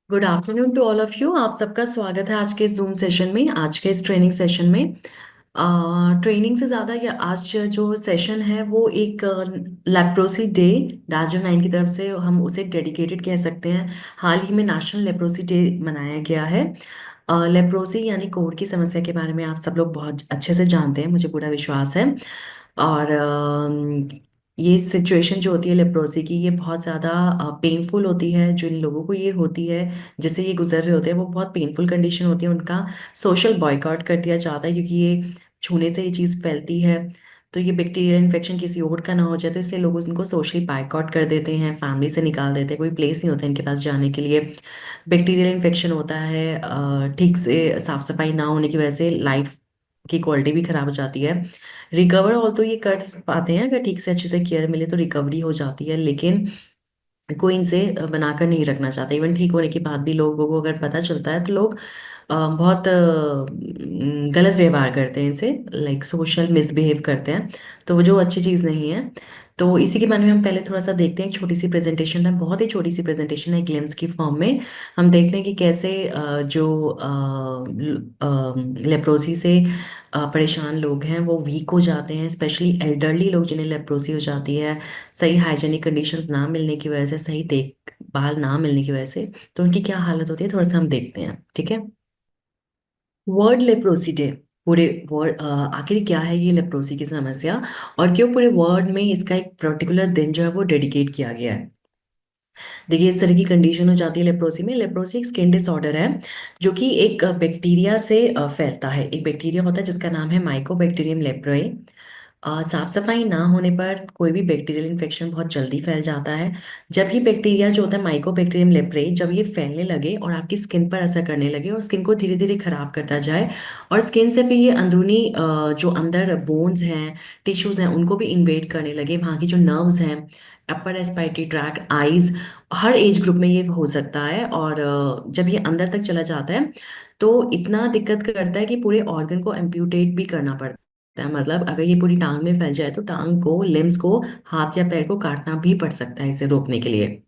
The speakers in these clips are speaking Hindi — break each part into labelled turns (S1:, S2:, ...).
S1: Good afternoon to all of you. आप सबका स्वागत है आज के इस जूम सेशन में, आज के इस ट्रेनिंग सेशन में। ट्रेनिंग से ज़्यादा ये आज जो सेशन है वो एक लेप्रोसी डे डार्जन 9 की तरफ से हम उसे डेडिकेटेड कह सकते हैं। हाल ही में नेशनल लेप्रोसी डे मनाया गया है। लेप्रोसी यानी कोढ़ की समस्या के बारे में आप सब लोग बहुत अच्छे से जानते हैं, मुझे पूरा विश्वास है। और ये सिचुएशन जो होती है लेप्रोसी की, ये बहुत ज़्यादा पेनफुल होती है। जिन लोगों को ये होती है, जिससे ये गुजर रहे होते हैं, वो बहुत पेनफुल कंडीशन होती है। उनका सोशल बॉयकॉट कर दिया जाता है क्योंकि ये छूने से ये चीज़ फैलती है। तो ये बैक्टीरियल इन्फेक्शन किसी और का ना हो जाए, तो इससे लोग उनको सोशली बायकॉट कर देते हैं, फैमिली से निकाल देते हैं, कोई प्लेस नहीं होता इनके पास जाने के लिए। बैक्टीरियल इन्फेक्शन होता है, ठीक से साफ सफाई ना होने की वजह से लाइफ की क्वालिटी भी खराब हो जाती है। रिकवर ऑल तो ये कर पाते हैं, अगर ठीक से अच्छे से केयर मिले तो रिकवरी हो जाती है, लेकिन कोई इनसे बनाकर नहीं रखना चाहता। इवन ठीक होने के बाद भी लोगों को अगर पता चलता है तो लोग बहुत गलत व्यवहार करते हैं इनसे, लाइक सोशल मिसबिहेव करते हैं। तो वो जो अच्छी चीज़ नहीं है। तो इसी के बारे में हम पहले थोड़ा सा देखते हैं। एक छोटी सी प्रेजेंटेशन है, बहुत ही छोटी सी प्रेजेंटेशन है, ग्लिम्स की फॉर्म में। हम देखते हैं कि कैसे जो लेप्रोसी से परेशान लोग हैं वो वीक हो जाते हैं, स्पेशली एल्डरली लोग जिन्हें लेप्रोसी हो जाती है। सही हाइजेनिक कंडीशंस ना मिलने की वजह से, सही देखभाल ना मिलने की वजह से, तो उनकी क्या हालत होती है थोड़ा सा हम देखते हैं, ठीक है। वर्ल्ड लेप्रोसी डे, पूरे वर्ल्ड, आखिर क्या है ये लेप्रोसी की समस्या और क्यों पूरे वर्ल्ड में इसका एक पर्टिकुलर दिन जो है वो डेडिकेट किया गया है। देखिए, इस तरह की कंडीशन हो जाती है लेप्रोसी में। लेप्रोसी एक स्किन डिसऑर्डर है जो कि एक बैक्टीरिया से फैलता है। एक बैक्टीरिया होता है जिसका नाम है माइकोबैक्टीरियम लेप्रोई। साफ सफाई ना होने पर कोई भी बैक्टीरियल इन्फेक्शन बहुत जल्दी फैल जाता है। जब ये बैक्टीरिया जो होता है माइकोबैक्टीरियम लेप्रे, जब ये फैलने लगे और आपकी स्किन पर असर करने लगे और स्किन को धीरे धीरे खराब करता जाए, और स्किन से फिर ये अंदरूनी जो अंदर बोन्स हैं, टिश्यूज हैं, उनको भी इन्वेड करने लगे, वहाँ की जो नर्व्स हैं, अपर रेस्पिरेटरी ट्रैक्ट, आईज, हर एज ग्रुप में ये हो सकता है। और जब ये अंदर तक चला जाता है तो इतना दिक्कत करता है कि पूरे ऑर्गन को एम्प्यूटेट भी करना पड़ता है। मतलब अगर ये पूरी टांग में फैल जाए तो टांग को, लिम्स को, हाथ या पैर को काटना भी पड़ सकता है इसे रोकने के लिए।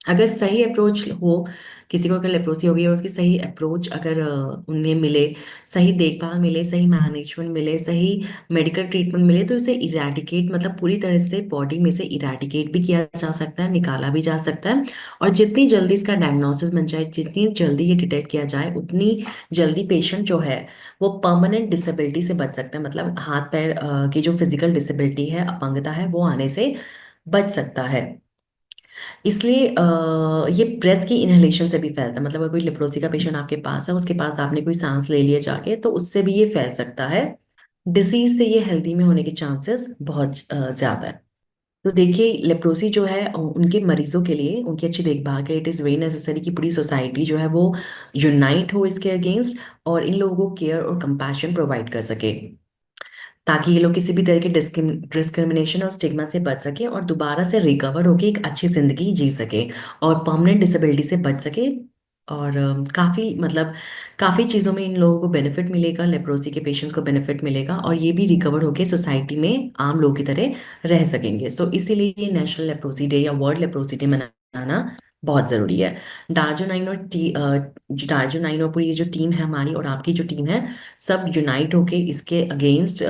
S1: अगर सही अप्रोच हो, किसी को अगर लेप्रोसी हो गई और उसकी सही अप्रोच अगर उन्हें मिले, सही देखभाल मिले, सही मैनेजमेंट मिले, सही मेडिकल ट्रीटमेंट मिले, तो इसे इरेडिकेट, मतलब पूरी तरह से बॉडी में से इरेडिकेट भी किया जा सकता है, निकाला भी जा सकता है। और जितनी जल्दी इसका डायग्नोसिस बन जाए, जितनी जल्दी ये डिटेक्ट किया जाए, उतनी जल्दी पेशेंट जो है वो परमानेंट डिसेबिलिटी से बच सकता है। मतलब हाथ पैर की जो फिजिकल डिसेबिलिटी है, अपंगता है, वो आने से बच सकता है। इसलिए ये ब्रेथ की इनहेलेशन से भी फैलता है। मतलब अगर कोई लेप्रोसी का पेशेंट आपके पास है, उसके पास आपने कोई सांस ले लिया जाके, तो उससे भी ये फैल सकता है। डिसीज से ये हेल्दी में होने के चांसेस बहुत ज्यादा है। तो देखिए, लेप्रोसी जो है उनके मरीजों के लिए, उनकी अच्छी देखभाल के लिए, इट इज़ वेरी नेसेसरी कि पूरी सोसाइटी जो है वो यूनाइट हो इसके अगेंस्ट और इन लोगों को केयर और कंपैशन प्रोवाइड कर सके, ताकि ये लोग किसी भी तरह के डिस्क्रिमिनेशन और स्टिग्मा से बच सके और दोबारा से रिकवर होके एक अच्छी जिंदगी जी सके और परमानेंट डिसेबिलिटी से बच सके। और काफ़ी, मतलब काफ़ी चीज़ों में इन लोगों को बेनिफिट मिलेगा, लेप्रोसी के पेशेंट्स को बेनिफिट मिलेगा, और ये भी रिकवर होके सोसाइटी में आम लोगों की तरह रह सकेंगे। सो इसीलिए ये नेशनल लेप्रोसी डे या वर्ल्ड लेप्रोसी डे मनाना बहुत ज़रूरी है। डार्जो नाइन और पूरी ये जो टीम है हमारी और आपकी जो टीम है, सब यूनाइट होके इसके अगेंस्ट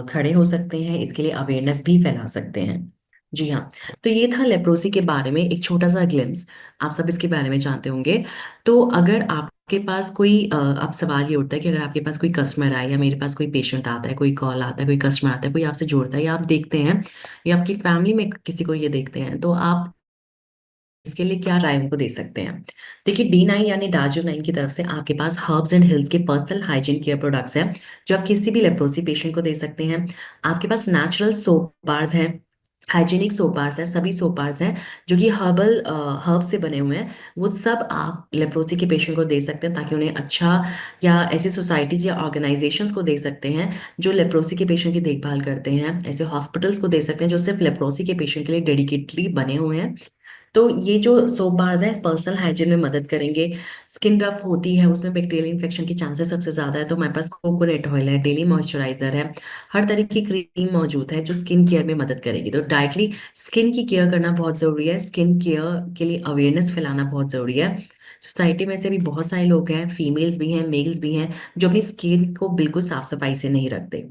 S1: खड़े हो सकते हैं, इसके लिए अवेयरनेस भी फैला सकते हैं। जी हाँ। तो ये था लेप्रोसी के बारे में एक छोटा सा ग्लिम्स। आप सब इसके बारे में जानते होंगे। तो अगर आपके पास कोई अब सवाल ये उठता है कि अगर आपके पास कोई कस्टमर आए या मेरे पास कोई पेशेंट आता है, कोई कॉल आता है, कोई कस्टमर आता है, कोई आपसे जुड़ता है, या आप देखते हैं या आपकी फैमिली में किसी को ये देखते हैं, तो आप इसके लिए क्या राय उनको दे सकते हैं। देखिए, D9 यानी डार्जो 9 की तरफ से आपके पास हर्ब्स एंड हिल्स के पर्सनल हाइजीन केयर प्रोडक्ट्स हैं जो आप किसी भी लेप्रोसी पेशेंट को दे सकते हैं। आपके पास नेचुरल सोप बार्स हैं, हाइजीनिक सोप बार्स हैं, सभी सोप बार्स हैं जो कि हर्बल हर्ब से बने हुए हैं। वो सब आप लेप्रोसी के पेशेंट को दे सकते हैं ताकि उन्हें अच्छा, या ऐसी सोसाइटीज या ऑर्गेनाइजेशंस को दे सकते हैं जो लेप्रोसी के पेशेंट की देखभाल करते हैं। ऐसे हॉस्पिटल्स को दे सकते हैं जो सिर्फ लेप्रोसी के पेशेंट के लिए डेडिकेटली बने हुए हैं। तो ये जो सोप बार्स हैं पर्सनल हाइजीन में मदद करेंगे। स्किन रफ होती है, उसमें बैक्टीरियल इन्फेक्शन के चांसेस सबसे ज्यादा है, तो हमारे पास कोकोनट ऑयल है, डेली मॉइस्चराइजर है, हर तरह की क्रीम मौजूद है जो स्किन केयर में मदद करेगी। तो डायरेक्टली स्किन की केयर करना बहुत जरूरी है, स्किन केयर के लिए अवेयरनेस फैलाना बहुत जरूरी है। सोसाइटी में से भी बहुत सारे लोग हैं, फीमेल्स भी हैं, मेल्स भी हैं, जो अपनी स्किन को बिल्कुल साफ सफाई से नहीं रखते।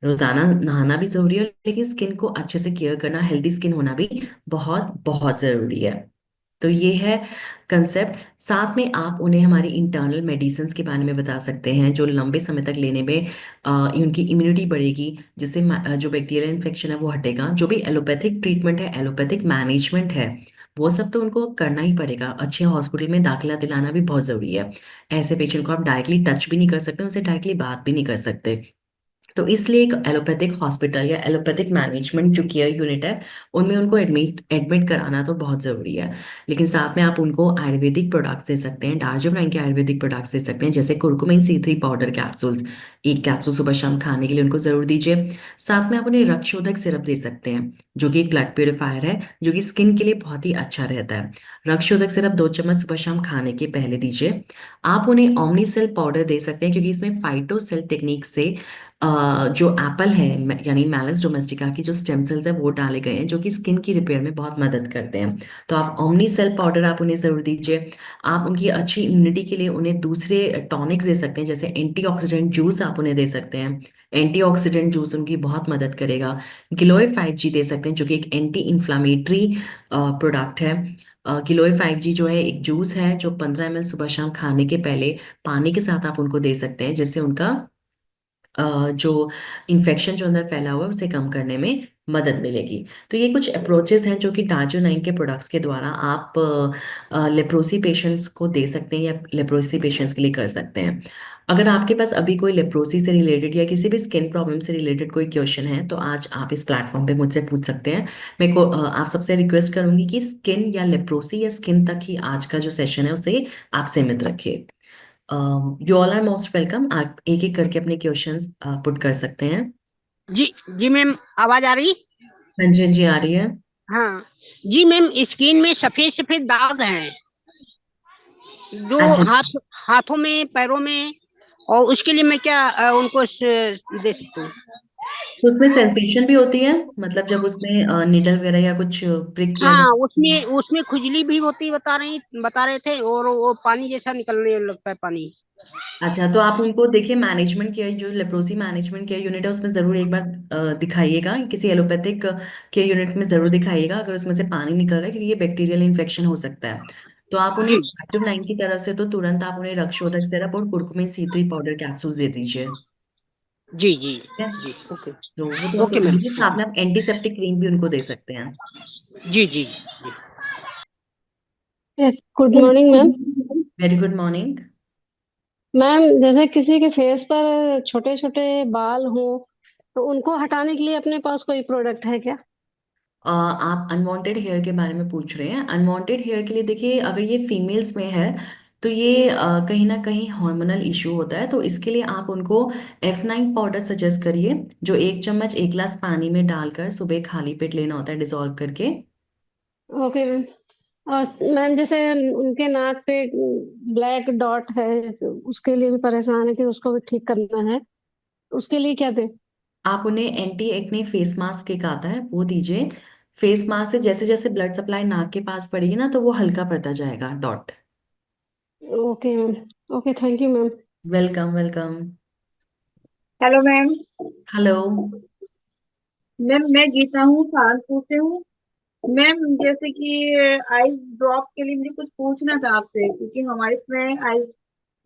S1: रोजाना नहाना भी जरूरी है, लेकिन स्किन को अच्छे से केयर करना, हेल्दी स्किन होना भी बहुत बहुत जरूरी है। तो ये है कंसेप्ट। साथ में आप उन्हें हमारी इंटरनल मेडिसिन्स के बारे में बता सकते हैं, जो लंबे समय तक लेने में उनकी इम्यूनिटी बढ़ेगी, जिससे जो बैक्टीरियल इन्फेक्शन है वो हटेगा। जो भी एलोपैथिक ट्रीटमेंट है, एलोपैथिक मैनेजमेंट है, वो सब तो उनको करना ही पड़ेगा। अच्छे हॉस्पिटल में दाखिला दिलाना भी बहुत जरूरी है। ऐसे पेशेंट को आप डायरेक्टली टच भी नहीं कर सकते, उनसे डायरेक्टली बात भी नहीं कर सकते। तो इसलिए एक एलोपैथिक हॉस्पिटल या एलोपैथिक मैनेजमेंट जो केयर यूनिट है, उनमें उनको एडमिट एडमिट कराना तो बहुत ज़रूरी है। लेकिन साथ में आप उनको आयुर्वेदिक प्रोडक्ट्स दे सकते हैं, डार्जोनाइन के आयुर्वेदिक प्रोडक्ट्स दे सकते हैं, जैसे कुरकुमिन C3 पाउडर कैप्सूल्स। एक कैप्सूल सुबह शाम खाने के लिए उनको ज़रूर दीजिए। साथ में आप उन्हें रक्त शोधक सिरप दे सकते हैं, जो कि एक ब्लड प्योरीफायर है, जो कि स्किन के लिए बहुत ही अच्छा रहता है। रक्त शोधक सिरप 2 चम्मच सुबह शाम खाने के पहले दीजिए। आप उन्हें ओमनी सेल पाउडर दे सकते हैं, क्योंकि इसमें फाइटो सेल टेक्निक से जो एप्पल है, यानी मैलस डोमेस्टिका की जो स्टेम सेल्स है वो डाले गए हैं, जो कि स्किन की रिपेयर में बहुत मदद करते हैं। तो आप ओमनी सेल पाउडर आप उन्हें जरूर दीजिए। आप उनकी अच्छी इम्यूनिटी के लिए उन्हें दूसरे टॉनिक्स दे सकते हैं, जैसे एंटीऑक्सीडेंट जूस आप उन्हें दे सकते हैं। एंटीऑक्सीडेंट जूस उनकी बहुत मदद करेगा। गिलोय 5G दे सकते हैं, जो कि एक एंटी इन्फ्लामेटरी प्रोडक्ट है। गिलोय 5G जो है एक जूस है, जो 15 ml सुबह शाम खाने के पहले पानी के साथ आप उनको दे सकते हैं, जिससे उनका जो इन्फेक्शन जो अंदर फैला हुआ है उसे कम करने में मदद मिलेगी। तो ये कुछ अप्रोचेस हैं जो कि डार्जोनाइन के प्रोडक्ट्स के द्वारा आप लेप्रोसी पेशेंट्स को दे सकते हैं, या लेप्रोसी पेशेंट्स के लिए कर सकते हैं। अगर आपके पास अभी कोई लेप्रोसी से रिलेटेड या किसी भी स्किन प्रॉब्लम से रिलेटेड कोई क्वेश्चन है, तो आज आप इस प्लेटफॉर्म पे मुझसे पूछ सकते हैं। मेरे को आप सबसे रिक्वेस्ट करूंगी कि स्किन या लेप्रोसी या स्किन तक ही आज का जो सेशन है उसे आप सीमित रखिए। You all are most welcome. आप एक एक करके अपने क्वेश्चंस पुट कर सकते हैं।
S2: जी जी मैम, आवाज आ रही?
S1: हाँ जी, हाँ जी, आ रही है।
S2: हाँ जी मैम, स्किन में सफेद सफेद दाग हैं जो
S1: अच्छा,
S2: हाथों में, पैरों में, और उसके लिए मैं क्या उनको दे सकती हूँ?
S1: तो उसमें सेंसेशन भी होती है, मतलब जब उसमें निडल वगैरह या कुछ प्रिक किया
S2: हाँ,
S1: जाता है।
S2: उसमें उसमें खुजली भी होती, बता रहे थे, और वो पानी जैसा निकलने लगता है, पानी।
S1: अच्छा, तो आप उनको देखिए, मैनेजमेंट केयर जो लेप्रोसी मैनेजमेंट केयर यूनिट है उसमें जरूर एक बार दिखाइएगा, किसी एलोपैथिक केयर यूनिट में जरूर दिखाइएगा, अगर उसमें से पानी निकल रहा है, क्योंकि ये बैक्टीरियल इन्फेक्शन हो सकता है। तो आप उन्हें
S2: जी
S1: एक्टिव 9 की तरफ से तो तुरंत आप उन्हें रक्त सिरप और कुर्कुमिन C3 पाउडर कैप्सूल दे दीजिए।
S2: जी जी
S1: ठीक है,
S2: जी। ओके।
S1: तो वो तो उनको
S2: ओके
S1: दे
S2: मैम।
S1: दीजिए। साथ में आप एंटीसेप्टिक क्रीम भी उनको दे सकते हैं।
S2: जी जी जी।
S3: Yes, good morning ma'am.
S1: Very good morning.
S3: Ma'am, जैसे किसी के फेस पर छोटे छोटे बाल हों तो उनको हटाने के लिए अपने पास कोई प्रोडक्ट है क्या?
S1: आप अनवांटेड हेयर के बारे में पूछ रहे हैं। अनवांटेड हेयर के लिए देखिए, अगर ये फीमेल्स में है तो ये कहीं ना कहीं हार्मोनल इशू होता है, तो इसके लिए आप उनको F9 पाउडर सजेस्ट करिए, जो 1 चम्मच 1 गिलास पानी में डालकर सुबह खाली पेट लेना होता है, डिसॉल्व करके।
S3: Okay ma'am. और मैम, जैसे उनके नाक पे ब्लैक डॉट है, उसके लिए भी परेशान है कि उसको भी ठीक करना है, उसके लिए क्या दें?
S1: आप उन्हें एंटी एक्ने फेस मास्क एक आता है वो दीजिए। फेस मास्क से जैसे जैसे ब्लड सप्लाई नाक के पास पड़ेगी ना, तो वो हल्का पड़ता जाएगा dot.
S3: Okay ma'am. Okay, thank you ma'am.
S1: Welcome, welcome.
S4: Hello ma'am.
S1: Hello.
S4: Ma'am मैं गीता हूँ, कानपुर से हूँ। मैम जैसे कि आइस ड्रॉप के लिए मुझे कुछ पूछना था आपसे, क्योंकि हमारे इसमें आइस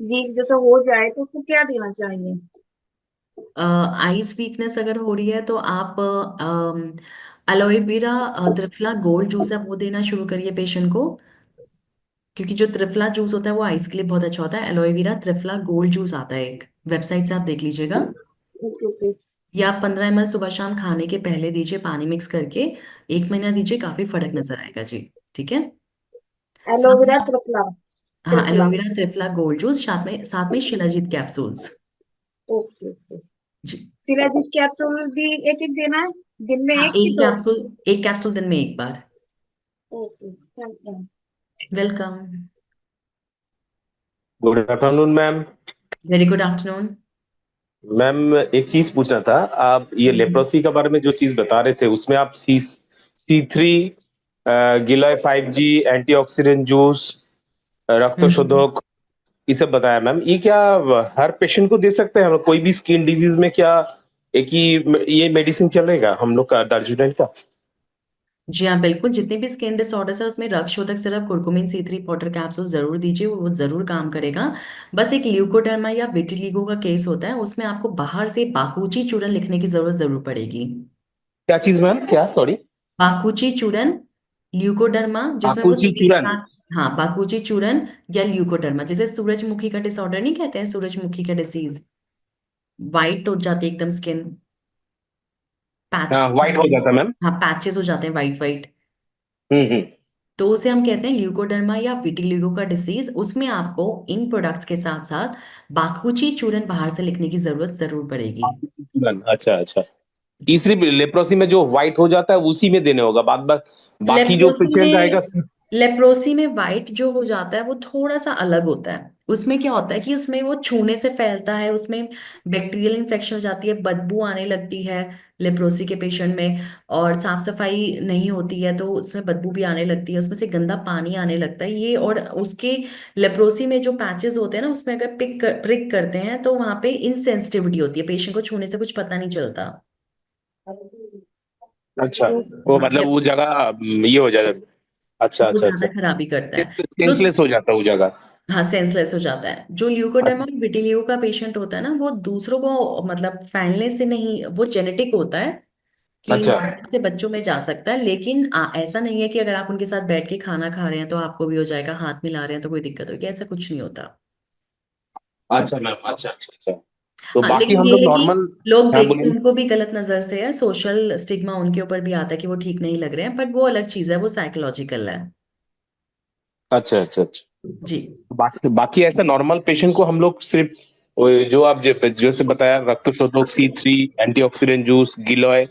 S4: लीक जैसा हो जाए तो उसको क्या देना चाहिए?
S1: आइस वीकनेस अगर हो रही है तो आप एलोवेरा त्रिफला गोल्ड जूस है वो देना शुरू करिए पेशेंट को, क्योंकि जो त्रिफला जूस होता है वो आइस के लिए बहुत अच्छा होता है। एलोवेरा त्रिफला गोल्ड जूस आता है एक, वेबसाइट से आप देख लीजिएगा।
S4: Okay okay.
S1: या आप 15 ml सुबह शाम खाने के पहले दीजिए, पानी मिक्स करके। 1 महीना दीजिए, काफी फर्क नजर आएगा जी। ठीक है। साथ में
S4: एलोवेरा त्रिफला।
S1: हाँ,
S4: triphala.
S1: Aloe vera triphala gold juice, साथ में शिलाजीत कैप्सूल्स।
S4: Okay okay.
S1: जी।
S4: शिलाजीत कैप्सूल भी एक एक देना है, दिन में
S1: हाँ,
S4: एक की
S1: एक
S4: दो?
S1: कैप्सूल, एक कैप्सूल दिन में एक बार।
S4: Okay, thank you.
S1: Welcome.
S5: Good afternoon ma'am.
S1: Very good afternoon.
S5: Ma'am एक चीज पूछना था, आप ये लेप्रोसी के बारे में जो चीज बता रहे थे उसमें आप C3, giloy 5G, antioxidant juice, रक्त
S1: हम्म।
S5: शोधक, ये सब बताया मैम। ये क्या हर पेशेंट को दे सकते हैं हम लोग? कोई भी स्किन डिजीज में क्या एक ही ये मेडिसिन चलेगा हम लोग का दार्जिलिंग का?
S1: जी हाँ बिल्कुल, जितने भी स्किन डिसऑर्डर्स है उसमें रक्त शोधक सिर्फ कुर्कुमिन C3 पाउडर कैप्सूल जरूर दीजिए, वो जरूर काम करेगा। बस एक ल्यूकोडर्मा या विटिलिगो का केस होता है, उसमें आपको बाहर से बाकुची चूर्ण लिखने की जरूरत जरूर पड़ेगी।
S5: क्या चीज मैम, क्या? सॉरी।
S1: बाकुची चूर्ण, ल्यूकोडर्मा, जिसमें वो
S5: आकुची चूरन।
S1: हाँ बाकुची चूर्ण या ल्यूकोडर्मा, जैसे सूरजमुखी का डिसऑर्डर नहीं कहते हैं, सूरजमुखी का डिसीज, वाइट हो जाती है एकदम स्किन, पैच,
S5: हाँ, व्हाइट हो जाता है मैम।
S1: हाँ पैचेस हो जाते हैं वाइट वाइट,
S5: हम्म।
S1: तो उसे हम कहते हैं ल्यूकोडर्मा या विटिलिगो का डिसीज। उसमें आपको इन प्रोडक्ट्स के साथ साथ बाकुची चूर्ण बाहर से लिखने की जरूरत जरूर पड़ेगी।
S5: आकुची चूरन, अच्छा अच्छा।
S1: जी।
S5: तीसरी लेप्रोसी में जो व्हाइट हो जाता है उसी में देने होगा, बाद बाकी जो
S1: लेप्रोसी
S5: पेशेंट आएगा।
S1: में लेप्रोसी में वाइट जो हो जाता है वो थोड़ा सा अलग होता है। उसमें क्या होता है कि उसमें वो छूने से फैलता है, उसमें बैक्टीरियल इन्फेक्शन हो जाती है, बदबू आने लगती है लेप्रोसी के पेशेंट में, और साफ सफाई नहीं होती है तो उसमें बदबू भी आने लगती है, उसमें से गंदा पानी आने लगता है ये। और उसके लेप्रोसी में जो पैचेस होते हैं ना, उसमें अगर प्रिक करते हैं तो वहां पे इनसेंसिटिविटी होती है, पेशेंट को छूने से कुछ पता नहीं चलता।
S5: अच्छा,
S1: तो
S5: वो
S1: हाँ,
S5: मतलब वो जगह ये हो जाता है। अच्छा
S1: वो
S5: अच्छा
S1: ज्यादा
S5: अच्छा।
S1: खराबी करता है। जो
S5: सेंसलेस हो जाता है वो जगह।
S1: हाँ सेंसलेस हो जाता है। जो ल्यूकोडर्मा
S5: अच्छा
S1: और विटिलिगो का पेशेंट होता है ना, वो दूसरों को मतलब फैलने से नहीं, वो जेनेटिक होता है कि
S5: अच्छा
S1: माँ से बच्चों में जा सकता है, लेकिन ऐसा नहीं है कि अगर आप उनके साथ बैठ के खाना खा रहे हैं तो आपको भी हो जाएगा, हाथ मिला रहे हैं तो कोई दिक्कत होगी, ऐसा कुछ नहीं होता।
S5: अच्छा मैम, अच्छा अच्छा अच्छा। तो
S1: हाँ
S5: बाकी
S1: लेकिन
S5: हम
S1: ये
S5: लोग
S1: है कि
S5: नॉर्मल।
S1: लोग
S5: हाँ
S1: देख
S5: बोलिए।
S1: उनको भी गलत नजर से है, सोशल स्टिग्मा उनके ऊपर भी आता है कि वो ठीक नहीं लग रहे हैं, बट वो अलग चीज है, वो साइकोलॉजिकल है।
S5: अच्छा अच्छा अच्छा।
S1: जी।
S5: बाकी बाकी ऐसा नॉर्मल पेशेंट को हम लोग सिर्फ वो जो आप जैसे बताया रक्त शोधक C3, एंटीऑक्सीडेंट जूस, गिलोय,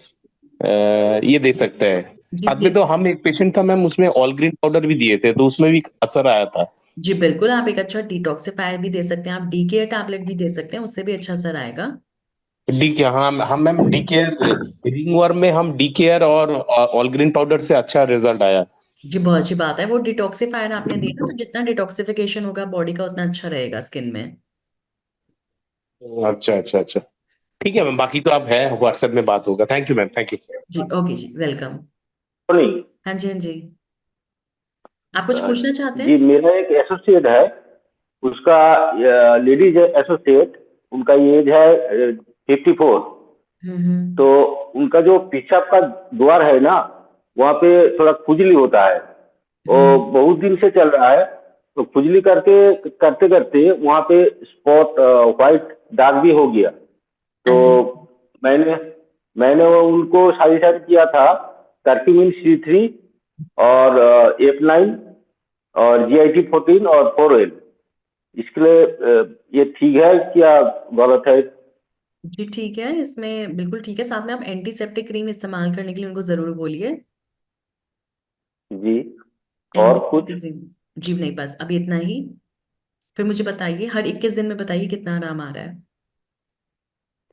S5: ये दे सकते हैं।
S1: जी
S5: साथ में तो हम एक पेशेंट था मैम, उसमें ऑल ग्रीन पाउडर भी दिए थे तो उसमें भी असर आया था।
S1: जी बिल्कुल, आप एक अच्छा डिटॉक्सिफायर भी दे सकते हैं, आप डी केयर टैबलेट भी दे सकते हैं, उससे भी अच्छा असर आएगा।
S5: डी के, हाँ हम ma'am D care, ring worm में हम डी केयर और ऑल ग्रीन पाउडर से अच्छा रिजल्ट आया।
S1: ये बहुत अच्छी बात है, वो डिटॉक्सिफायर आपने दिया ना, तो जितना डिटॉक्सिफिकेशन होगा बॉडी का उतना अच्छा रहेगा स्किन में।
S5: अच्छा अच्छा अच्छा। ठीक है मैम, बाकी तो आप है, व्हाट्सएप में बात होगा। Thank you ma'am, thank you.
S1: जी ओके जी, वेलकम।
S6: नहीं।
S1: हाँ जी हाँ जी, आप कुछ पूछना चाहते
S6: जी,
S1: हैं?
S6: मेरा एक एसोसिएट है, उसका लेडीज एसोसिएट, उनका एज है 54। तो
S1: हम्म।
S6: उनका जो पेशाब का द्वार है ना, वहाँ पे थोड़ा खुजली होता है। वो
S1: हम्म।
S6: बहुत दिन से चल रहा है। तो खुजली करके करते करते वहाँ पे स्पॉट, व्हाइट दाग भी हो गया। तो
S1: अच्छा जी।
S6: मैंने मैंने वो उनको सजेशन किया था कर्क्यूमिन C3 और F9 और GIT14 और 4L। इसके लिए ये ठीक है क्या गलत है?
S1: जी ठीक है, इसमें बिल्कुल ठीक है, साथ में आप एंटीसेप्टिक क्रीम इस्तेमाल करने के लिए उनको जरूर बोलिए।
S6: जी। और कुछ?
S1: Antiseptic cream. जी नहीं, बस अभी इतना ही। फिर मुझे बताइए, हर 21 दिन में बताइए कितना आराम आ रहा है।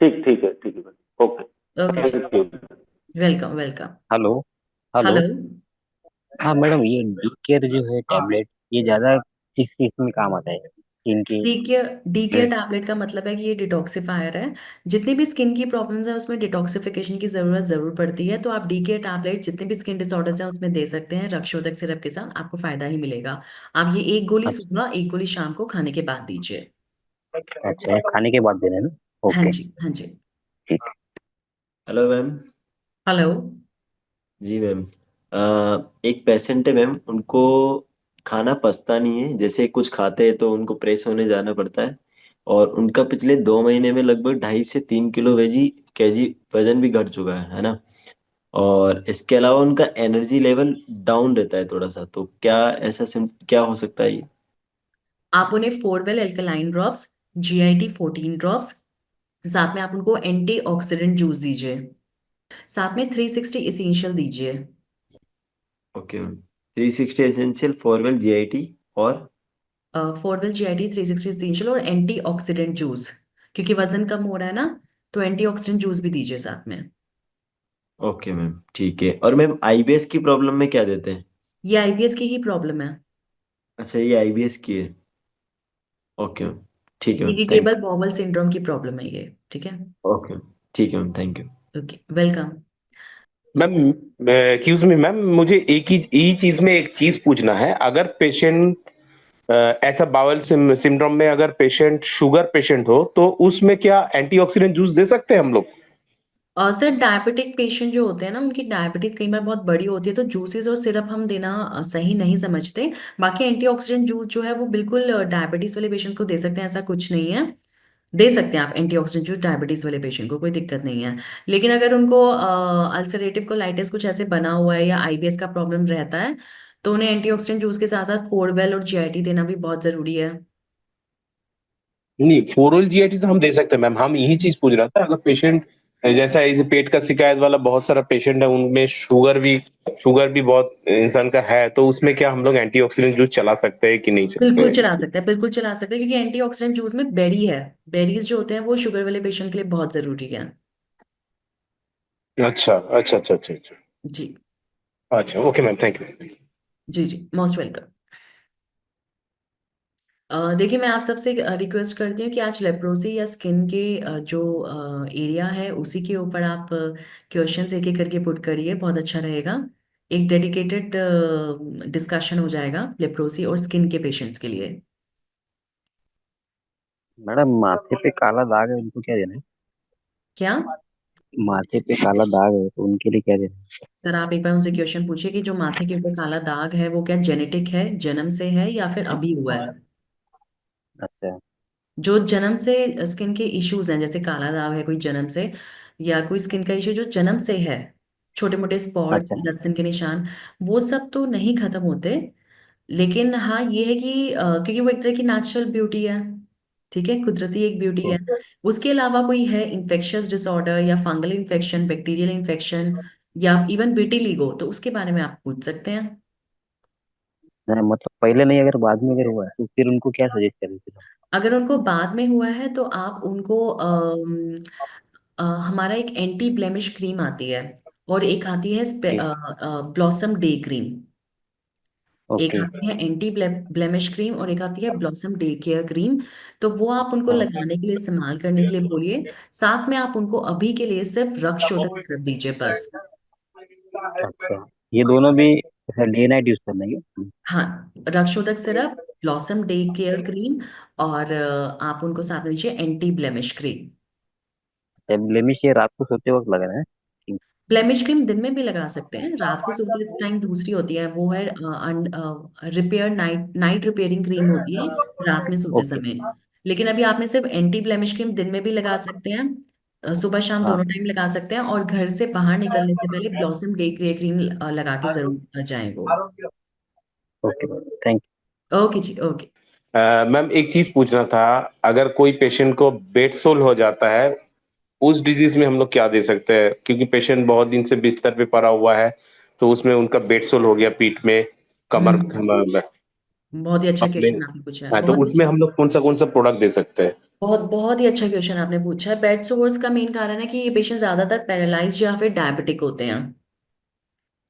S6: ठीक ठीक है, ठीक है। ओके।
S1: ओके जी,
S6: thank you.
S1: Welcome welcome.
S7: Hello. Hello.
S1: Hello.
S7: हाँ मैडम, ये डी केयर जो है टैबलेट, ये ज्यादा किस चीज में काम आता है? इनकी।
S1: डी केयर टैबलेट का मतलब है कि ये डिटॉक्सिफायर है। जितनी भी स्किन की प्रॉब्लम्स है उसमें डिटॉक्सिफिकेशन की जरूरत जरूर पड़ती है, तो आप डी केयर टैबलेट जितने भी स्किन डिसऑर्डर्स हैं उसमें दे सकते हैं, रक्षोदक सिरप के साथ आपको फायदा ही मिलेगा। आप ये एक गोली सुबह एक गोली शाम को खाने के बाद दीजिए।
S7: अच्छा, खाने के बाद देना है ना?
S1: हाँ
S7: ओके।
S1: जी हाँ जी।
S7: ठीक।
S8: Hello ma'am.
S1: हेलो।
S8: जी मैम। एक पेशेंट है मैम, उनको खाना पचता नहीं है, जैसे कुछ खाते हैं तो उनको प्रेस होने जाना पड़ता है। और उनका पिछले 2 महीने में लगभग 2.5 से 3 किलो केजी वजन भी घट चुका है ना। और इसके अलावा उनका एनर्जी लेवल डाउन रहता है थोड़ा सा, तो क्या ऐसा क्या हो सकता है ये?
S1: आप उन्हें four wheel alkaline drops, GIT14 drops, साथ में आप उनको एंटीऑक्सीडेंट जूस दीजिए, साथ में 360 इसेंशियल दीजिए।
S8: Okay ma'am. 360 एसेंशियल, फॉरवेल, GIT और।
S1: फोरवेल GIT 360 इसेंशियल और एंटीऑक्सीडेंट जूस, क्योंकि वजन कम हो रहा है ना, तो एंटीऑक्सीडेंट जूस भी दीजिए साथ में।
S8: ओके मैम, ठीक है। और मैम IBS की प्रॉब्लम में क्या देते हैं?
S1: ये IBS की ही प्रॉब्लम है।
S8: अच्छा, ये आईबीएस की है। ओके मैम, ठीक है ma'am, thank
S1: irritable bowel syndrome की प्रॉब्लम है ये, ठीक है।
S8: ओके, ठीक है ma'am, thank you.
S1: Okay, welcome.
S5: Ma'am, excuse me ma'am, मुझे एक ही चीज में एक चीज पूछना है। अगर पेशेंट ऐसा बाउल सिंड्रोम में अगर पेशेंट शुगर पेशेंट हो तो उसमें क्या एंटीऑक्सीडेंट जूस दे सकते हैं हम लोग?
S1: सर, डायबिटिक पेशेंट जो होते हैं ना, उनकी डायबिटीज कई बार बहुत बड़ी होती है, तो जूसेस और सिरप हम देना सही नहीं समझते। बाकी एंटीऑक्सीडेंट जूस जो है वो बिल्कुल डायबिटीज वाले पेशेंट्स को दे सकते हैं, ऐसा कुछ नहीं है। दे सकते हैं आप एंटीऑक्सीडेंट जूस डायबिटीज वाले पेशेंट को, कोई दिक्कत नहीं है। लेकिन अगर उनको अल्सरेटिव कोलाइटिस कुछ ऐसे बना हुआ है या आईबीएस का प्रॉब्लम रहता है, तो उन्हें एंटीऑक्सीडेंट जूस के साथ साथ फोरवेल और जीआईटी देना भी बहुत जरूरी है।
S5: नहीं, फोरल जीआईटी तो हम दे सकते हैं मैम। हम यही चीज पूछ रहा था, अगर पेशेंट जैसा इस पेट का शिकायत वाला बहुत सारा पेशेंट है, उनमें शुगर भी बहुत इंसान का है, तो उसमें क्या हम लोग एंटीऑक्सीडेंट जूस चला सकते हैं कि नहीं
S1: बिल्कुल
S5: सकते?
S1: चला सकते हैं, बिल्कुल चला सकते हैं, क्योंकि एंटीऑक्सीडेंट जूस में बेरी है। बेरीज जो होते हैं वो शुगर वाले पेशेंट के लिए बहुत जरूरी है।
S5: अच्छा अच्छा अच्छा अच्छा अच्छा।
S1: जी।
S5: अच्छा, ओके मैम, थैंक यू।
S1: जी जी, मोस्ट वेलकम। देखिए, मैं आप सबसे रिक्वेस्ट करती हूँ कि आज लेप्रोसी या स्किन के जो एरिया है उसी के ऊपर आप क्वेश्चंस एक एक करके पुट करिए, बहुत अच्छा रहेगा। एक डेडिकेटेड डिस्कशन हो जाएगा लेप्रोसी और स्किन के पेशेंट्स के लिए।
S7: मैडम, माथे पे काला दाग है, उनको क्या देना है?
S1: क्या?
S7: माथे पे काला दाग है तो उनके लिए क्या देना है?
S1: सर, आप एक बार उनसे क्वेश्चन पूछिए कि जो माथे के ऊपर काला दाग है वो क्या जेनेटिक है, जन्म से है, या फिर अभी हुआ है।
S7: अच्छा।
S1: जो जन्म से स्किन के इश्यूज हैं, जैसे काला दाग है कोई जन्म से, या कोई स्किन का इश्यू जो जन्म से है, छोटे मोटे स्पॉट,
S7: अच्छा।
S1: लहसुन के निशान, वो सब तो नहीं खत्म होते। लेकिन हाँ, ये है कि क्योंकि वो एक तरह की नेचुरल ब्यूटी है, ठीक है, कुदरती एक ब्यूटी है। उसके अलावा कोई है इन्फेक्शियस डिसऑर्डर या फंगल इन्फेक्शन, बैक्टीरियल इन्फेक्शन, या इवन विटिलिगो, तो उसके बारे में आप पूछ सकते हैं।
S7: मतलब पहले नहीं, अगर बाद में अगर हुआ है तो फिर उनको क्या सजेस्ट करें फिर हम?
S1: अगर उनको बाद में हुआ है तो आप उनको हमारा एक एंटी ब्लेमिश क्रीम आती है, और एक आती है
S7: ओके।
S1: Blossom day cream. एक
S7: ओके।
S1: आती है एंटी ब्लेमिश क्रीम और एक आती है ब्लॉसम डे केयर क्रीम। तो वो आप उनको
S7: हाँ।
S1: लगाने के लिए, इस्तेमाल करने के लिए बोलिए। साथ में आप उनको अभी के लिए सिर्फ रक्त सिरप दीजिए बस।
S7: अच्छा, ये दोनों भी डे नाइट यूज करना है क्या?
S1: हाँ, रक्त syrup, blossom day care cream, और आप उनको साथ में दीजिए एंटी ब्लेमिश क्रीम।
S7: ब्लेमिश ये रात को सोते वक्त लग रहा है कि-
S1: ब्लेमिश क्रीम दिन में भी लगा सकते हैं, रात को सोते टाइम दूसरी होती है, वो है repair night night repairing cream होती है, रात में सोते
S7: ओके।
S1: समय। लेकिन अभी आपने सिर्फ एंटी ब्लेमिश क्रीम दिन में भी लगा सकते हैं, सुबह शाम
S7: हाँ।
S1: दोनों टाइम लगा सकते हैं, और घर से बाहर निकलने से पहले ब्लॉसम डे केयर क्रीम लगा के जरूर जाएं वो।
S7: ओके, थैंक
S1: ओके जी, ओके।
S5: मैम, एक चीज पूछना था। अगर कोई पेशेंट को बेड सोल हो जाता है, उस डिजीज में हम लोग क्या दे सकते हैं? क्योंकि पेशेंट बहुत दिन से बिस्तर पे पड़ा हुआ है, तो उसमें उनका बेड सोल हो गया पीठ में, कमर
S1: हम्म।
S5: कमर में।
S1: बहुत ही अच्छा
S5: अपने
S1: क्वेश्चन आपने पूछा है,
S5: हाँ, तो
S1: बहुत
S5: उसमें हम लोग कौन सा प्रोडक्ट दे सकते हैं?
S1: बहुत बहुत ही अच्छा क्वेश्चन आपने पूछा है। बेड सोर्स का मेन कारण है कि ये पेशेंट ज्यादातर पैरालाइज्ड या फिर डायबिटिक होते हैं,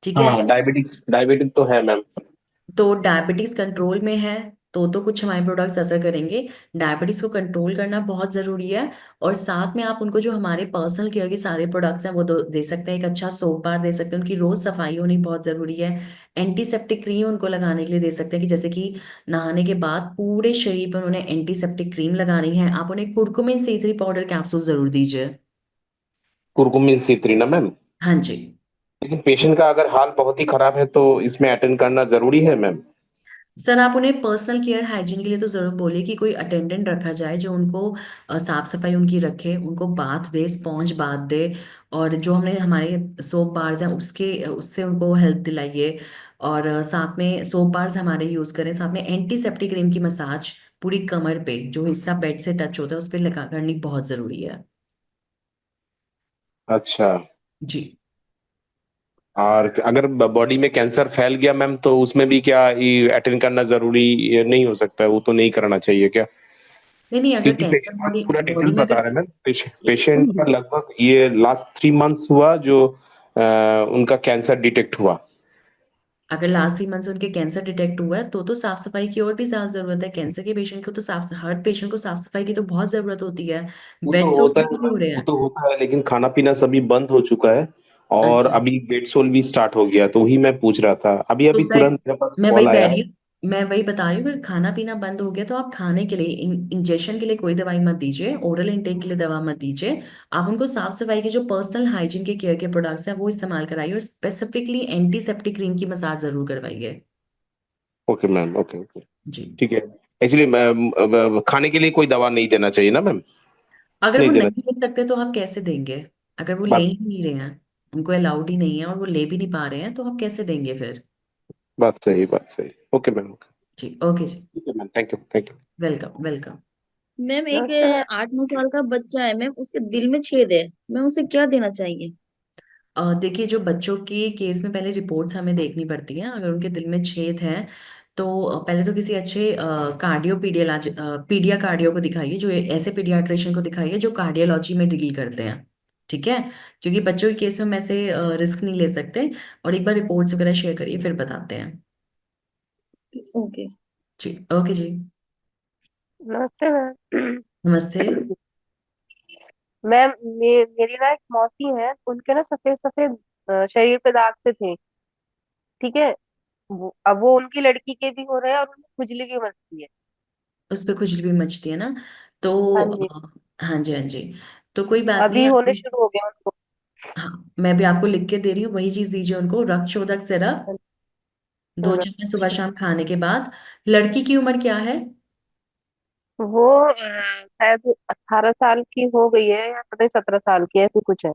S1: ठीक है।
S5: हाँ, डायबिटिक डायबिटिक तो है मैम।
S1: तो डायबिटीज कंट्रोल में है, तो कुछ हमारे प्रोडक्ट्स असर करेंगे। डायबिटीज को कंट्रोल करना बहुत जरूरी है। और साथ में आप उनको जो हमारे पर्सनल केयर के सारे प्रोडक्ट्स हैं वो दे सकते हैं। एक अच्छा सोप बार दे सकते हैं, उनकी रोज सफाई होनी बहुत जरूरी है। एंटीसेप्टिक क्रीम उनको लगाने के लिए दे सकते हैं, कि जैसे कि नहाने के बाद पूरे शरीर पर उन्हें एंटीसेप्टिक क्रीम लगानी है। आप उन्हें कुरकुमिन C3 पाउडर कैप्सूल जरूर दीजिए।
S5: कुरकुमिन C3 ना मैम?
S1: हाँ जी।
S5: लेकिन पेशेंट का अगर हाल बहुत ही खराब है तो इसमें अटेंड करना जरूरी है मैम?
S1: सर, आप उन्हें पर्सनल केयर हाइजीन के लिए तो जरूर बोलिए कि कोई अटेंडेंट रखा जाए जो उनको साफ सफाई उनकी रखे, उनको बाथ दे, स्पॉन्ज बाथ दे। और जो हमने हमारे सोप बार्स हैं उसके उससे उनको हेल्प दिलाइए। और साथ में सोप बार्स हमारे यूज करें, साथ में एंटीसेप्टिक क्रीम की मसाज पूरी कमर पे, जो हिस्सा बेड से टच होता है उस पर लगा करनी बहुत जरूरी है।
S5: अच्छा।
S1: जी।
S5: और अगर बॉडी में कैंसर फैल गया मैम, तो उसमें भी क्या ये अटेंड करना जरूरी नहीं हो सकता है? वो तो नहीं करना चाहिए क्या?
S1: नहीं नहीं, अगर
S5: क्योंकि
S1: कैंसर
S5: पेशेंट
S1: बॉडी
S5: पूरा
S1: बॉडी
S5: डिटेल्स
S1: में
S5: बता
S1: अगर
S5: रहे हैं मैम। पेशेंट का लगभग ये लास्ट 3 मंथ्स हुआ जो उनका कैंसर डिटेक्ट हुआ।
S1: अगर लास्ट 3 मंथ से उनके कैंसर डिटेक्ट हुआ है तो साफ सफाई की और भी ज्यादा जरूरत है। कैंसर के पेशेंट को तो हर पेशेंट को साफ सफाई की तो बहुत जरूरत होती है।
S5: वो
S1: बेड
S5: तो
S1: सोल्स
S5: होता है
S1: भी हो
S5: मैम,
S1: रहे
S5: वो
S1: हैं।
S5: तो होता है, लेकिन खाना पीना सभी बंद हो चुका है। और
S1: अच्छा।
S5: अभी बेडसोल भी स्टार्ट हो गया, तो वही मैं पूछ रहा था। अभी
S1: तो
S5: अभी तुरंत मेरे पास
S1: मैं वही
S5: कॉल
S1: बता
S5: आया।
S1: रही हूँ। मैं वही बता रही हूँ, अगर खाना पीना बंद हो गया तो आप खाने के लिए इंजेक्शन के लिए कोई दवाई मत दीजिए, ओरल इनटेक के लिए दवा मत दीजिए। आप उनको साफ सफाई के जो पर्सनल हाइजीन के केयर के प्रोडक्ट्स हैं वो इस्तेमाल कराइए, और स्पेसिफिकली एंटीसेप्टिक क्रीम की मसाज जरूर करवाइए।
S5: Okay ma'am, okay okay.
S1: जी।
S5: ठीक है। एक्चुअली मैम, खाने के लिए कोई दवा नहीं देना चाहिए ना मैम?
S1: अगर
S5: नहीं
S1: वो
S5: देना।
S1: नहीं ले सकते तो आप कैसे देंगे? अगर वो ले
S5: बात
S1: ही नहीं रहे हैं, उनको अलाउड ही नहीं है और वो ले भी नहीं पा रहे हैं, तो आप कैसे देंगे फिर?
S5: बात सही, बात सही। Okay ma'am, okay.
S1: जी, ओके जी।
S5: ठीक है ma'am, thank you, thank you.
S1: Welcome welcome.
S4: Ma'am एक
S3: नमस्ते मैम।
S4: 8-9 साल का बच्चा है मैम, उसके दिल में छेद है, मैम उसे क्या देना चाहिए?
S1: देखिए, जो बच्चों के केस में पहले रिपोर्ट्स हमें देखनी पड़ती हैं। अगर उनके दिल में छेद है तो पहले तो किसी अच्छे कार्डियो पीडियालॉजी पीडिया कार्डियो को दिखाइए, जो ऐसे पीडियाट्रिशियन को दिखाइए जो कार्डियोलॉजी में डील करते हैं। ठीक है? क्योंकि बच्चों के केस में हम ऐसे रिस्क नहीं ले सकते। और एक बार रिपोर्ट्स वगैरह शेयर करिए, फिर बताते हैं।
S4: ओके।
S1: जी, ओके जी।
S3: नमस्ते मैम।
S1: नमस्ते।
S3: मैम मेरी ना एक मौसी है, उनके ना सफेद सफेद शरीर पे दाग से थे। ठीक है। अब वो उनकी लड़की के भी हो रहे हैं और उन्हें खुजली भी मचती है।
S1: उस पे खुजली भी मचती है ना? तो
S3: हाँ जी।
S1: हाँ जी, हाँ जी। तो कोई बात नहीं
S3: अभी
S1: आप।
S3: होने शुरू हो गया उनको।
S1: हाँ, मैं भी आपको लिख के दे रही हूँ, वही चीज दीजिए उनको, रक्त शोधक सिरप दो
S3: हाँ,
S1: चम्मच सुबह शाम खाने के बाद। लड़की की उम्र क्या है?
S3: वो शायद 18 साल की हो गई है या पता नहीं 17 साल की है, ऐसी कुछ है।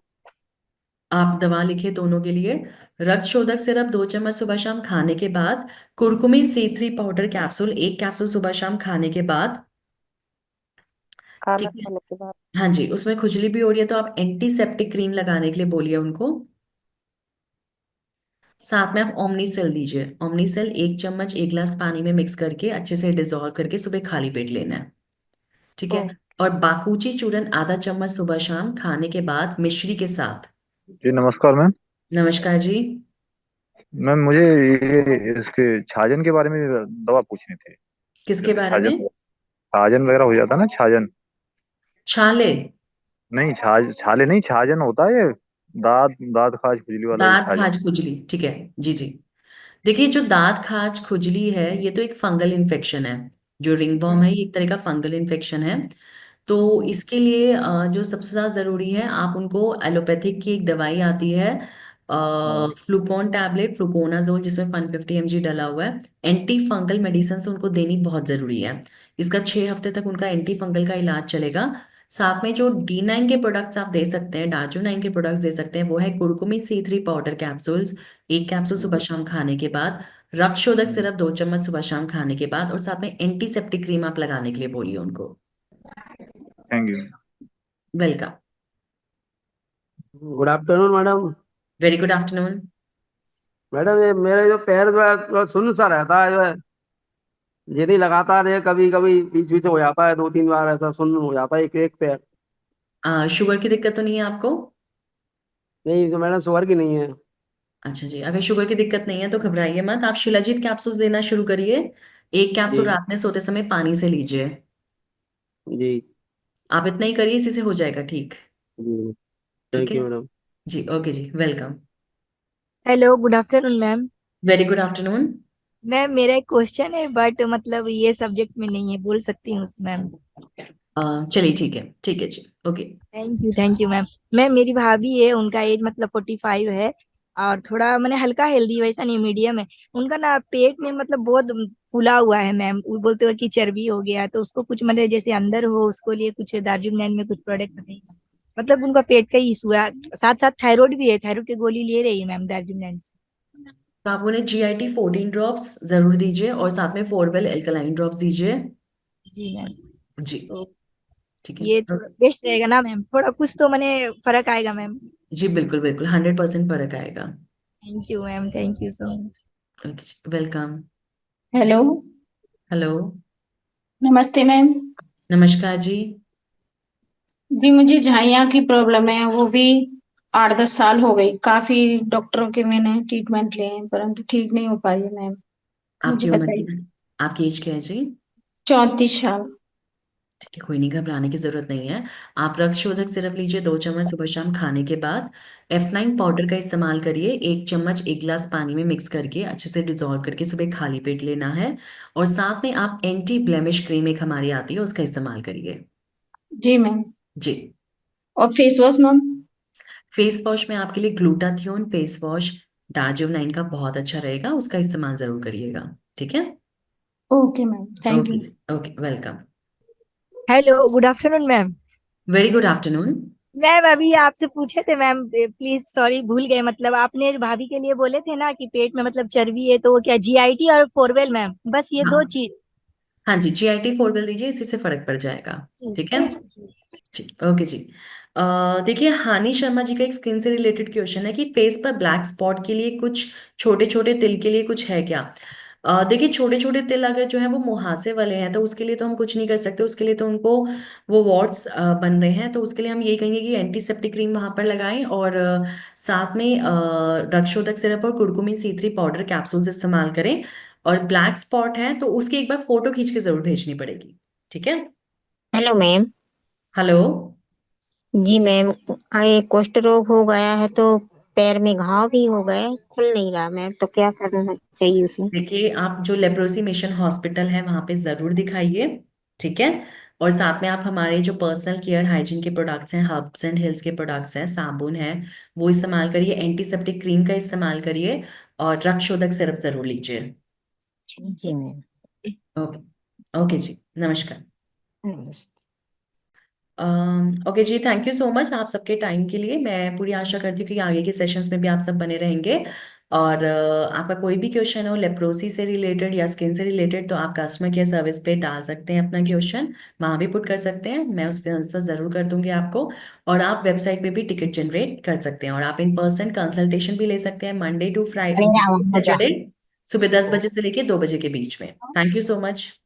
S1: आप दवा लिखे दोनों के लिए। रक्त शोधक सिरप 2 चम्मच सुबह शाम खाने के बाद। Curcumin C3 powder capsule 1 capsule सुबह शाम खाने के बाद।
S3: खाना
S1: ठीक है?
S3: खाने के बाद।
S1: हाँ जी, उसमें खुजली भी हो रही है तो आप एंटीसेप्टिक क्रीम लगाने के लिए बोलिए उनको। साथ में आप ओमनीसेल दीजिए। ओमनीसेल 1 चम्मच 1 गिलास पानी में मिक्स करके अच्छे से डिजोल्व करके सुबह खाली पेट लेना है। ठीक है?
S3: ओ,
S1: और बाकुची चूर्ण आधा चम्मच सुबह शाम खाने के बाद मिश्री के साथ।
S9: जी नमस्कार मैम।
S1: नमस्कार जी।
S9: मैम मुझे ये इसके छाजन के बारे में दवा पूछनी थी।
S1: किसके
S9: जैसे
S1: बारे में?
S9: छाजन वगैरह हो जाता है ना, छाजन।
S1: छाले?
S9: नहीं, छाले नहीं, छाजन होता है ये। दांत दांत खाज खुजली वाला, ये
S1: दांत
S9: छाजन।
S1: खाज खुजली, ठीक है। जी जी। देखिए, जो दांत खाज खुजली है ये तो एक फंगल इन्फेक्शन है। जो रिंगवॉर्म है ये एक तरह का फंगल इन्फेक्शन है। तो इसके लिए जो सबसे ज्यादा जरूरी है, आप उनको एलोपैथिक की एक दवाई आती है, फ्लूकोन टैबलेट, फ्लूकोनाजोल, जिसमें 150 mg डला हुआ है। एंटी फंगल मेडिसिन से उनको देनी बहुत जरूरी है। इसका 6 हफ्ते तक उनका एंटी फंगल का इलाज चलेगा। साथ में जो D9 के प्रोडक्ट्स आप दे सकते हैं, डार्जो 9 के प्रोडक्ट्स दे सकते हैं, वो है curcumin C3 powder capsules 1 capsule सुबह शाम खाने के बाद। रक्त शोधक सिरप 2 चम्मच सुबह शाम खाने के बाद, और साथ में एंटीसेप्टिक क्रीम आप लगाने के लिए बोलिए उनको।
S9: Thank you.
S1: Welcome.
S10: Good afternoon madam.
S1: Very good afternoon.
S10: Madam ये मेरे जो पैर जो है थोड़ा सुन्न सा रहता है जो है, ये नहीं लगातार, ये कभी कभी बीच बीच में हो जाता है, 2-3 बार ऐसा सुन्न हो जाता है एक एक पैर।
S1: शुगर की दिक्कत तो नहीं है आपको?
S10: नहीं, जो मैडम शुगर की नहीं है।
S1: अच्छा जी, अगर शुगर की दिक्कत नहीं है तो घबराइए मत, आप शिलाजीत कैप्सूल्स देना शुरू करिए। 1 कैप्सूल
S10: जी।
S1: रात में सोते समय पानी से लीजिए।
S10: जी।
S1: आप इतना ही करिए, इसी से हो जाएगा ठीक।
S10: जी।
S1: ठीक
S10: थैंक
S1: है?
S10: You madam.
S1: जी, ओके जी, welcome.
S11: Hello, good afternoon ma'am.
S1: Very good afternoon.
S11: Ma'am मेरा एक क्वेश्चन है, बट मतलब ये सब्जेक्ट में नहीं है, बोल सकती हूँ मैम?
S1: चलिए, ठीक है जी, okay.
S11: Thank you ma'am. Ma'am मेरी भाभी है, उनका एज मतलब 45 है, और थोड़ा मैंने हल्का हेल्दी, वैसा नहीं, मीडियम है। उनका ना पेट में मतलब बहुत फूला हुआ है मैम, वो बोलते हो कि चर्बी हो गया, तो उसको कुछ मतलब जैसे अंदर हो उसको लिए कुछ दार्जिलिंग में कुछ प्रोडक्ट बताइए। मतलब उनका पेट का ही इशू है, साथ साथ थायराइड भी है, थायराइड की गोली ले रही है मैम दार्जिलिंग से।
S1: तो आप उन्हें GIT 14 ड्रॉप्स जरूर दीजिए, और साथ में 4 वेल एल्कलाइन ड्रॉप्स दीजिए।
S11: जी मैम।
S1: जी।
S11: तो
S1: ठीक है।
S11: ये थोड़ा बेस्ट रहेगा ना मैम, थोड़ा कुछ तो मैंने फर्क आएगा मैम?
S1: जी, बिल्कुल बिल्कुल, 100% फर्क आएगा।
S11: Thank you ma'am, thank you so much.
S1: Okay जी, वेलकम।
S12: हेलो।
S1: हेलो।
S12: नमस्ते मैम।
S1: नमस्कार जी।
S12: जी मुझे झाइया की प्रॉब्लम है, वो भी 8-10 साल हो गई, काफी डॉक्टरों के मैंने ट्रीटमेंट लिए हैं परंतु ठीक नहीं हो पाई है मैम। मुझे
S1: आपकी उम्र
S12: बताइए।
S1: क्या है? आपकी एज क्या है जी?
S12: 34 साल।
S1: ठीक है, कोई नहीं, घबराने की जरूरत नहीं है। आप रक्त शोधक सिरप लीजिए 2 चम्मच सुबह शाम खाने के बाद। F9 पाउडर का इस्तेमाल करिए, 1 चम्मच 1 गिलास पानी में मिक्स करके अच्छे से डिजोल्व करके सुबह खाली पेट लेना है। और साथ में आप एंटी ब्लेमिश क्रीम एक हमारी आती है, उसका इस्तेमाल करिए।
S12: जी मैम।
S1: जी।
S12: और face wash ma'am?
S1: Face wash में आपके लिए ग्लूटाथियोन फेस वॉश डार्जियो 9 का बहुत अच्छा रहेगा, उसका इस्तेमाल जरूर करिएगा। ठीक है।
S12: Okay ma'am, thank
S1: okay
S12: you.
S1: जी, okay, welcome.
S11: Hello, good afternoon ma'am.
S1: Very good afternoon.
S11: Ma'am अभी आपसे पूछे थे मैम, प्लीज सॉरी भूल गए, मतलब आपने भाभी के लिए बोले थे ना कि पेट में मतलब चर्बी है, तो वो क्या जीआईटी और फोरवेल मैम, बस ये दो
S1: हाँ,
S11: चीज।
S1: हाँ जी, GIT फोरवेल दीजिए, इसी से फर्क पड़ जाएगा।
S11: जी
S1: ठीक है
S11: जी।
S1: जी, ओके जी। देखिए, हानि शर्मा जी का एक स्किन से रिलेटेड क्वेश्चन है कि फेस पर ब्लैक स्पॉट के लिए कुछ, छोटे छोटे तिल के लिए कुछ है क्या? देखिए, छोटे छोटे तिल अगर जो है वो मुहासे वाले हैं तो उसके लिए तो हम कुछ नहीं कर सकते, उसके लिए तो उनको वो वॉट्स बन रहे हैं, तो उसके लिए हम यही कहेंगे कि एंटीसेप्टिक क्रीम वहां पर लगाएं, और साथ में रक्षोदक सिरप और कुरकुमिन C3 पाउडर कैप्सूल्स इस्तेमाल करें। और ब्लैक स्पॉट है तो उसकी एक बार फोटो खींच के जरूर भेजनी पड़ेगी। ठीक है।
S13: Hello ma'am.
S1: हेलो।
S13: जी मैम, ये कुष्ठ रोग हो गया है तो पैर में घाव भी हो गए, खुल नहीं रहा मैम, तो क्या करना चाहिए उसमें?
S1: देखिए, आप जो लेप्रोसी मिशन हॉस्पिटल है वहां पे जरूर दिखाइए। ठीक है। और साथ में आप हमारे जो पर्सनल केयर हाइजीन के प्रोडक्ट्स हैं, हर्ब्स एंड हिल्स के प्रोडक्ट्स हैं, साबुन है, वो इस्तेमाल करिए, एंटीसेप्टिक क्रीम का इस्तेमाल करिए, और रक्त शोधक सिरप जरूर लीजिए।
S13: जी मैम।
S1: ओके। ओके जी, नमस्कार।
S13: नमस्ते।
S1: ओके जी, थैंक यू सो मच आप सबके टाइम के लिए। मैं पूरी आशा करती हूँ कि आगे के सेशंस में भी आप सब बने रहेंगे। और आपका कोई भी क्वेश्चन हो लेप्रोसी से रिलेटेड या स्किन से रिलेटेड, तो आप कस्टमर केयर सर्विस पे डाल सकते हैं अपना क्वेश्चन, वहाँ भी पुट कर सकते हैं, मैं उस पर आंसर ज़रूर कर दूंगी आपको। और आप वेबसाइट पे भी टिकट जनरेट कर सकते हैं, और आप इन पर्सन कंसल्टेशन भी ले सकते हैं मंडे टू फ्राइडे,
S13: मेरा वहाँ जा।
S1: सैटरडे, सुबह 10 बजे से लेके 2 बजे के बीच में। Thank you so much.